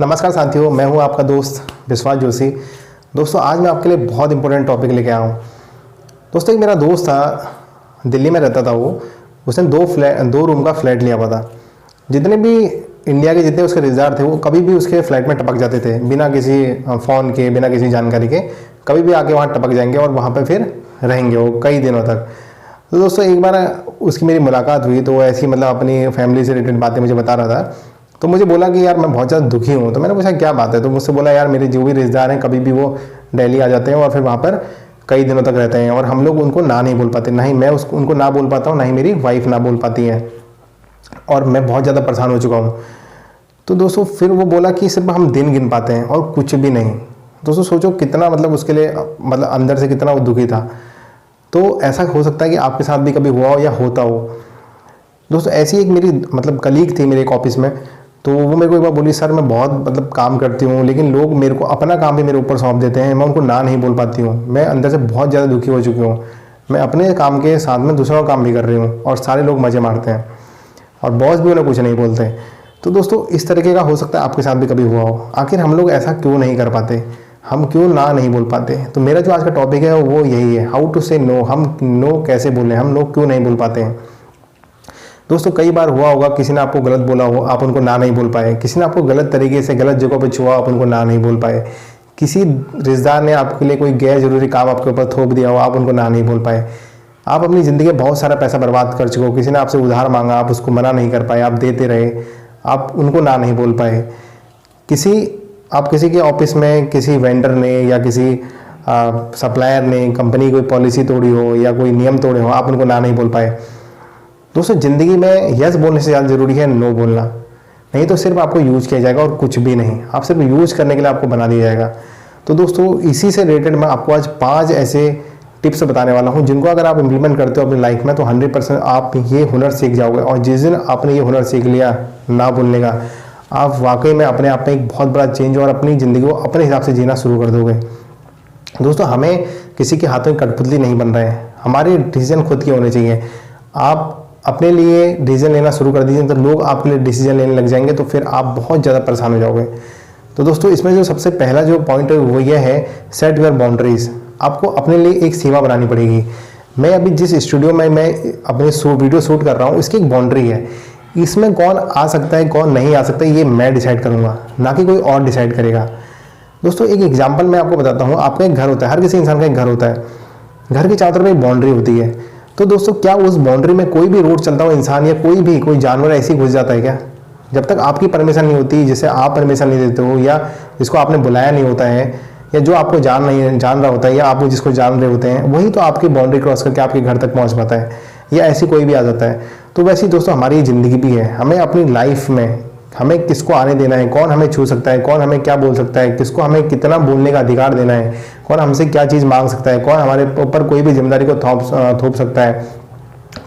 नमस्कार साथियों, मैं हूं आपका दोस्त विश्वास जोशी। दोस्तों, आज मैं आपके लिए बहुत इंपॉर्टेंट टॉपिक लेके आया हूं। दोस्तों, एक मेरा दोस्त था, दिल्ली में रहता था वो। उसने दो रूम का फ्लैट लिया हुआ था। जितने भी इंडिया के जितने उसके रिश्तेदार थे वो कभी भी उसके फ्लैट में टपक जाते थे, बिना किसी फ़ोन के, बिना किसी जानकारी के। कभी भी आके वहाँ टपक जाएंगे और वहाँ पर फिर रहेंगे वो कई दिनों तक। तो दोस्तों, एक बार उसकी मेरी मुलाकात हुई तो वो ऐसी अपनी फैमिली से रिलेटेड बातें मुझे बता रहा था। तो मुझे बोला कि यार मैं बहुत ज़्यादा दुखी हूँ। तो मैंने पूछा क्या बात है। तो मुझसे बोला यार मेरे जो भी रिश्तेदार हैं कभी भी वो दिल्ली आ जाते हैं और फिर वहाँ पर कई दिनों तक रहते हैं और हम लोग उनको ना नहीं बोल पाते, ना ही मैं उनको ना बोल पाता हूँ, ना ही मेरी वाइफ ना बोल पाती है, और मैं बहुत ज़्यादा परेशान हो चुका हूँ। तो दोस्तों, फिर वो बोला कि सिर्फ हम दिन गिन पाते हैं और कुछ भी नहीं। दोस्तों सोचो कितना उसके लिए अंदर से कितना वो दुखी था। तो ऐसा हो सकता है कि आपके साथ भी कभी हुआ हो या होता हो। दोस्तों, ऐसी एक मेरी कलीग थी मेरे एक ऑफिस में। तो वो मेरे को एक बार बोली, सर मैं बहुत काम करती हूँ लेकिन लोग मेरे को अपना काम भी मेरे ऊपर सौंप देते हैं, मैं उनको ना नहीं बोल पाती हूँ। मैं अंदर से बहुत ज़्यादा दुखी हो चुकी हूँ। मैं अपने काम के साथ में दूसरों का काम भी कर रही हूँ और सारे लोग मज़े मारते हैं और बॉस भी उन्हें कुछ नहीं बोलते। तो दोस्तों, इस तरीके का हो सकता है आपके साथ भी कभी हुआ हो। आखिर हम लोग ऐसा क्यों नहीं कर पाते, हम क्यों ना नहीं बोल पाते। तो मेरा जो आज का टॉपिक है वो यही है, हाउ टू से नो। हम नो कैसे बोलें, हम लोग क्यों नहीं बोल पाते हैं। दोस्तों, कई बार हुआ होगा किसी ने आपको गलत बोला हो, आप उनको ना नहीं बोल पाए। किसी ने आपको गलत तरीके से गलत जगह पर छुआ, आप उनको ना नहीं बोल पाए। किसी रिश्तेदार ने आपके लिए कोई गैर जरूरी काम आपके ऊपर थोप दिया हो, आप उनको ना नहीं बोल पाए। आप अपनी ज़िंदगी में बहुत सारा पैसा बर्बाद कर चुके हो। किसी ने आपसे उधार मांगा, आप उसको मना नहीं कर पाए, आप देते रहे, आप उनको ना नहीं बोल पाए। आप किसी के ऑफिस में किसी वेंडर ने या किसी सप्लायर ने कंपनी कोई पॉलिसी तोड़ी हो या कोई नियम तोड़े हो, आप उनको ना नहीं बोल पाए। दोस्तों, ज़िंदगी में यस बोलने से ज़्यादा ज़रूरी है नो बोलना। नहीं तो सिर्फ आपको यूज किया जाएगा और कुछ भी नहीं। आप सिर्फ यूज करने के लिए आपको बना दिया जाएगा। तो दोस्तों, इसी से रिलेटेड मैं आपको आज 5 ऐसे टिप्स बताने वाला हूं जिनको अगर आप इंप्लीमेंट करते हो अपनी लाइफ में तो 100% आप ये हुनर सीख जाओगे। और जिस दिन आपने ये हुनर सीख लिया ना बोलने का, आप वाकई में अपने आप में एक बहुत बड़ा चेंज और अपनी ज़िंदगी को अपने हिसाब से जीना शुरू कर दोगे। दोस्तों, हमें किसी के हाथों में कठपुतली नहीं बन रहे हैं। हमारे डिसीजन खुद के होने चाहिए। आप अपने लिए डिसीजन लेना शुरू कर दीजिए तो लोग आपके लिए डिसीजन लेने लग जाएंगे, तो फिर आप बहुत ज़्यादा परेशान हो जाओगे। तो दोस्तों, इसमें जो सबसे पहला जो पॉइंट है वो ये है, सेट योर बाउंड्रीज। आपको अपने लिए एक सीमा बनानी पड़ेगी। मैं अभी जिस स्टूडियो में मैं अपने वीडियो शूट कर रहा हूँ, इसकी एक बाउंड्री है। इसमें कौन आ सकता है कौन नहीं आ सकता ये मैं डिसाइड करूँगा, ना कि कोई और डिसाइड करेगा। दोस्तों, एक एग्जाम्पल मैं आपको बताता हूँ। आपका एक घर होता है, हर किसी इंसान का एक घर होता है। घर के चारों तरफ एक बाउंड्री होती है। तो दोस्तों, क्या उस बाउंड्री में कोई भी रोड चलता हुआ इंसान या कोई जानवर ऐसे ही घुस जाता है क्या? जब तक आपकी परमिशन नहीं होती, जिसे आप परमिशन नहीं देते हो या जिसको आपने बुलाया नहीं होता है या जो आपको जान रहा होता है या आप जिसको जान रहे होते हैं, वही तो आपकी बाउंड्री क्रॉस करके आपके घर तक पहुंच पाता है या ऐसी कोई भी आ जाता है। तो वैसे ही दोस्तों, हमारी ज़िंदगी भी है। हमें अपनी लाइफ में हमें किसको आने देना है, कौन हमें छू सकता है, कौन हमें क्या बोल सकता है, किसको हमें कितना बोलने का अधिकार देना है, कौन हमसे क्या चीज़ मांग सकता है, कौन हमारे ऊपर कोई भी जिम्मेदारी को थोप सकता है,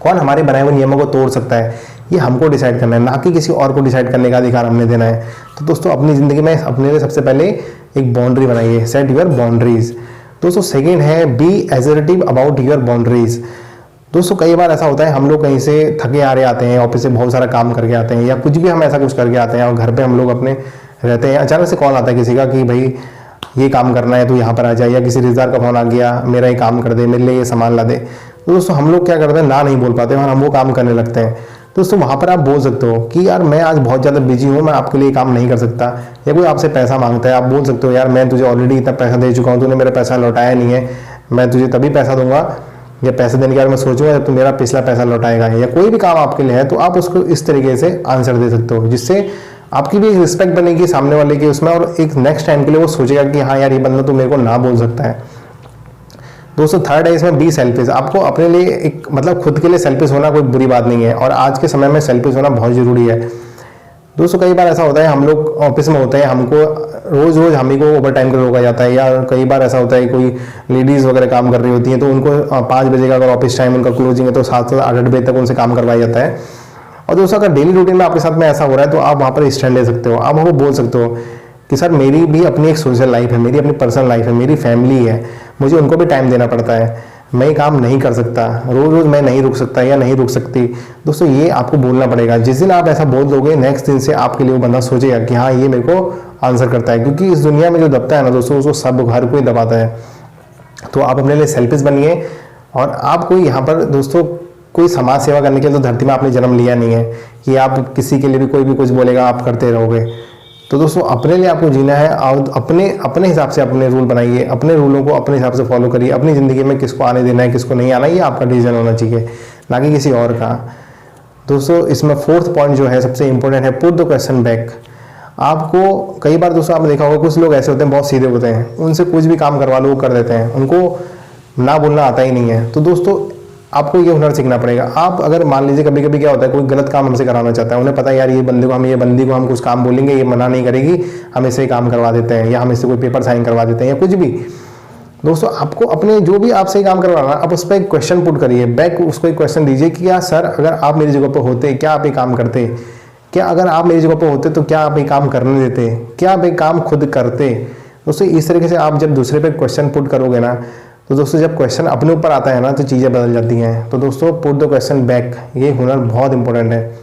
कौन हमारे बनाए हुए नियमों को तोड़ सकता है, ये हमको डिसाइड करना है, ना कि किसी और को डिसाइड करने का अधिकार हमने देना है। तो दोस्तों, अपनी ज़िंदगी में अपने लिए सबसे पहले एक बाउंड्री बनाइए, सेट योर बाउंड्रीज। दोस्तों, सेकेंड है, be assertive about your boundaries. दोस्तों, कई बार ऐसा होता है हम लोग कहीं से थके आ रहे आते हैं, ऑफिस से बहुत सारा काम करके आते हैं या कुछ भी हम ऐसा कुछ करके आते हैं और घर पे हम लोग अपने रहते हैं। अचानक से कॉल आता है किसी का कि भाई ये काम करना है तो यहाँ पर आ जाए, या किसी रिश्तेदार का फोन आ गया, मेरा ये काम कर दे, मेरे लिए ये सामान ला दे। तो दोस्तों, हम लोग क्या करते हैं, ना नहीं बोल पाते और हम वो काम करने लगते हैं। दोस्तों, वहाँ पर आप बोल सकते हो कि यार मैं आज बहुत ज़्यादा बिजी हूँ, मैं आपके लिए काम नहीं कर सकता। या कोई आपसे पैसा मांगता है, आप बोल सकते हो यार मैं तुझे ऑलरेडी इतना पैसा दे चुका हूँ, तूने मेरा पैसा लौटाया नहीं है, मैं तुझे तभी पैसा दूंगा या पैसे देने के बाद मैं सोचूंगा जब तू मेरा पिछला पैसा लौटाएगा। या कोई भी काम आपके लिए है तो आप उसको इस तरीके से आंसर दे सकते हो, जिससे आपकी भी रिस्पेक्ट बनेगी सामने वाले की उसमें, और एक नेक्स्ट टाइम के लिए वो सोचेगा कि हाँ यार ये बंदा तो मेरे को ना बोल सकता है। दोस्तों, थर्ड है इसमें, बी सेल्फिश। आपको अपने लिए एक खुद के लिए सेल्फिश होना कोई बुरी बात नहीं है और आज के समय में सेल्फिश होना बहुत जरूरी है। दोस्तों, कई बार ऐसा होता है हम लोग ऑफिस में होते हैं, हमको रोज़ हम ही को ओवर टाइम कर रोका जाता है, या कई बार ऐसा होता है कोई लेडीज़ वगैरह काम कर रही होती हैं तो उनको 5 बजे का अगर ऑफिस टाइम उनका क्लोजिंग है तो 7 से 8 बजे तक उनसे काम करवाया जाता है। और दोस्तों, अगर डेली रूटीन में आपके साथ में ऐसा हो रहा है तो आप वहाँ पर स्टैंड ले सकते हो। आप हमको बोल सकते हो कि सर मेरी भी अपनी एक सोशल लाइफ है, मेरी अपनी पर्सनल लाइफ है, मेरी फैमिली है, मुझे उनको भी टाइम देना पड़ता है, मैं ये काम नहीं कर सकता, रोज रोज मैं नहीं रुक सकता या नहीं रुक सकती। दोस्तों ये आपको बोलना पड़ेगा। जिस दिन आप ऐसा बोल दोगे नेक्स्ट दिन से आपके लिए वो बंदा सोचेगा कि हाँ ये मेरे को आंसर करता है, क्योंकि इस दुनिया में जो दबता है ना दोस्तों, उसको सब हर कोई दबाता है। तो आप अपने लिए सेल्फिश बनिए, और आप कोई यहाँ पर दोस्तों कोई समाज सेवा करने के लिए तो धरती में आपने जन्म लिया नहीं है कि आप किसी के लिए भी कोई भी कुछ बोलेगा आप करते रहोगे। तो दोस्तों अपने लिए आपको जीना है, और अपने अपने हिसाब से अपने रूल बनाइए, अपने रूलों को अपने हिसाब से फॉलो करिए। अपनी ज़िंदगी में किसको आने देना है, किसको नहीं आना, ये आपका डिसीजन होना चाहिए, ना कि किसी और का। दोस्तों इसमें फोर्थ पॉइंट जो है सबसे इंपॉर्टेंट है, पुट द क्वेश्चन बैक। आपको कई बार दोस्तों आपने देखा होगा, कुछ लोग ऐसे होते हैं बहुत सीधे होते हैं, उनसे कुछ भी काम करवा लो वो कर देते हैं, उनको ना बोलना आता ही नहीं है। तो दोस्तों आपको ये हुनर सीखना पड़ेगा। आप अगर मान लीजिए कभी कभी क्या होता है, कोई गलत काम हमसे कराना चाहता है, उन्हें पता है यार ये बंदी को हम कुछ काम बोलेंगे, ये मना नहीं करेगी, हम इससे काम करवा देते हैं, या हम इससे कोई पेपर साइन करवा देते हैं, या कुछ भी। दोस्तों आपको अपने जो भी आपसे काम करवाना, आप उस पर एक क्वेश्चन पुट करिए, बैक उसको एक क्वेश्चन दीजिए कि यार सर अगर आप मेरी जगह पर होते क्या आप ये काम करते, क्या अगर आप मेरी जगह पर होते तो क्या आप ये काम करने देते, क्या आप ये काम खुद करते। दोस्तों इस तरीके से आप जब दूसरे पे क्वेश्चन पुट करोगे ना, तो दोस्तों जब क्वेश्चन अपने ऊपर आता है ना तो चीज़ें बदल जाती हैं। तो दोस्तों पुट द क्वेश्चन बैक, ये हुनर बहुत इंपॉर्टेंट है।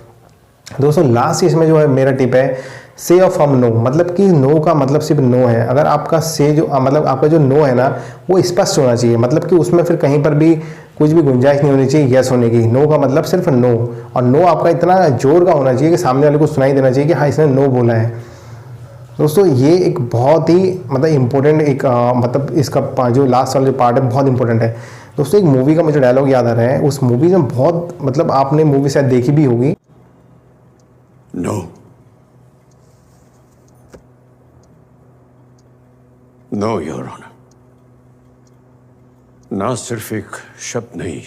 दोस्तों लास्ट इसमें जो है मेरा टिप है, से ऑफ हम नो, मतलब कि नो का मतलब सिर्फ नो है। अगर आपका से जो मतलब आपका जो नो है ना वो स्पष्ट होना चाहिए, मतलब कि उसमें फिर कहीं पर भी कुछ भी गुंजाइश नहीं होनी चाहिए यस होने की। नो का मतलब सिर्फ नो, और नो आपका इतना जोर का होना चाहिए कि सामने वाले को सुनाई देना चाहिए कि हाँ इसने नो बोला है। दोस्तों ये एक बहुत ही मतलब इम्पोर्टेंट एक मतलब इसका जो लास्ट वाला जो पार्ट है बहुत इंपॉर्टेंट है। दोस्तों एक मूवी का मुझे डायलॉग याद आ रहा है, उस मूवी में बहुत मतलब आपने मूवी शायद देखी भी होगी। नो, नो योर ऑनर, ना सिर्फ एक शब्द नहीं,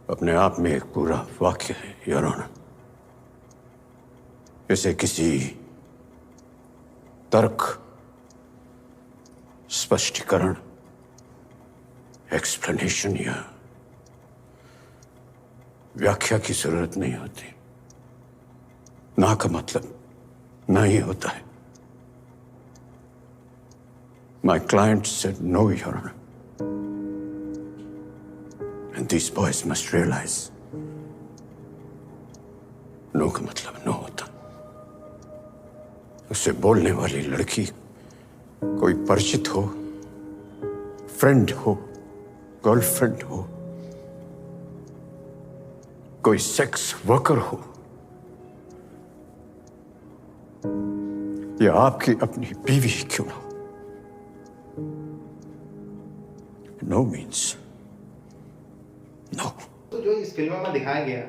अपने आप में एक पूरा वाक्य है योर ऑनर। इसे किसी तर्क, स्पष्टीकरण, एक्सप्लेनेशन या व्याख्या की जरूरत नहीं होती। ना का मतलब ना ही होता है। My client said no, Your Honor. And these boys must realize no का मतलब no होता। उससे बोलने वाली लड़की कोई परिचित हो, फ्रेंड हो, गर्लफ्रेंड हो, कोई सेक्स वर्कर हो, या आपकी अपनी बीवी क्यों ना हो, नो मीन्स नो। तो जो इस फिल्म में दिखाया गया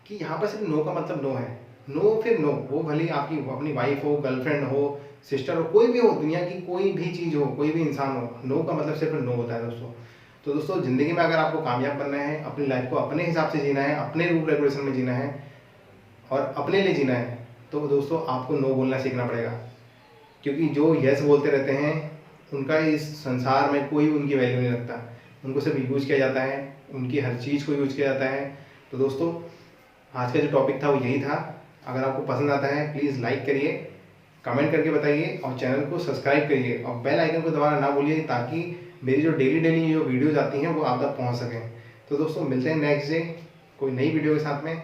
कि यहाँ पर सिर्फ नो का मतलब नो है, नो फिर नो, वो भले आपकी अपनी वाइफ हो, गर्लफ्रेंड हो, सिस्टर हो, कोई भी हो, दुनिया की कोई भी चीज़ हो, कोई भी इंसान हो, नो का मतलब सिर्फ नो होता है दोस्तों। तो दोस्तों ज़िंदगी में अगर आपको कामयाब बनना है, अपनी लाइफ को अपने हिसाब से जीना है, अपने रूल रेगुलेशन में जीना है और अपने लिए जीना है, तो दोस्तों आपको नो बोलना सीखना पड़ेगा। क्योंकि जो यस बोलते रहते हैं उनका इस संसार में कोई उनकी वैल्यू नहीं रखता, उनको सिर्फ यूज किया जाता है, उनकी हर चीज़ को यूज किया जाता है। तो दोस्तों आज का जो टॉपिक था वो यही था। अगर आपको पसंद आता है प्लीज़ लाइक करिए, कमेंट करके बताइए और चैनल को सब्सक्राइब करिए और बेल आइकन को दबाना ना भूलिए, ताकि मेरी जो डेली जो वीडियोज़ आती हैं वो आप तक पहुँच सकें। तो दोस्तों मिलते हैं नेक्स्ट डे कोई नई वीडियो के साथ में,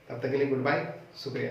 तब तक के लिए गुड बाय, शुक्रिया।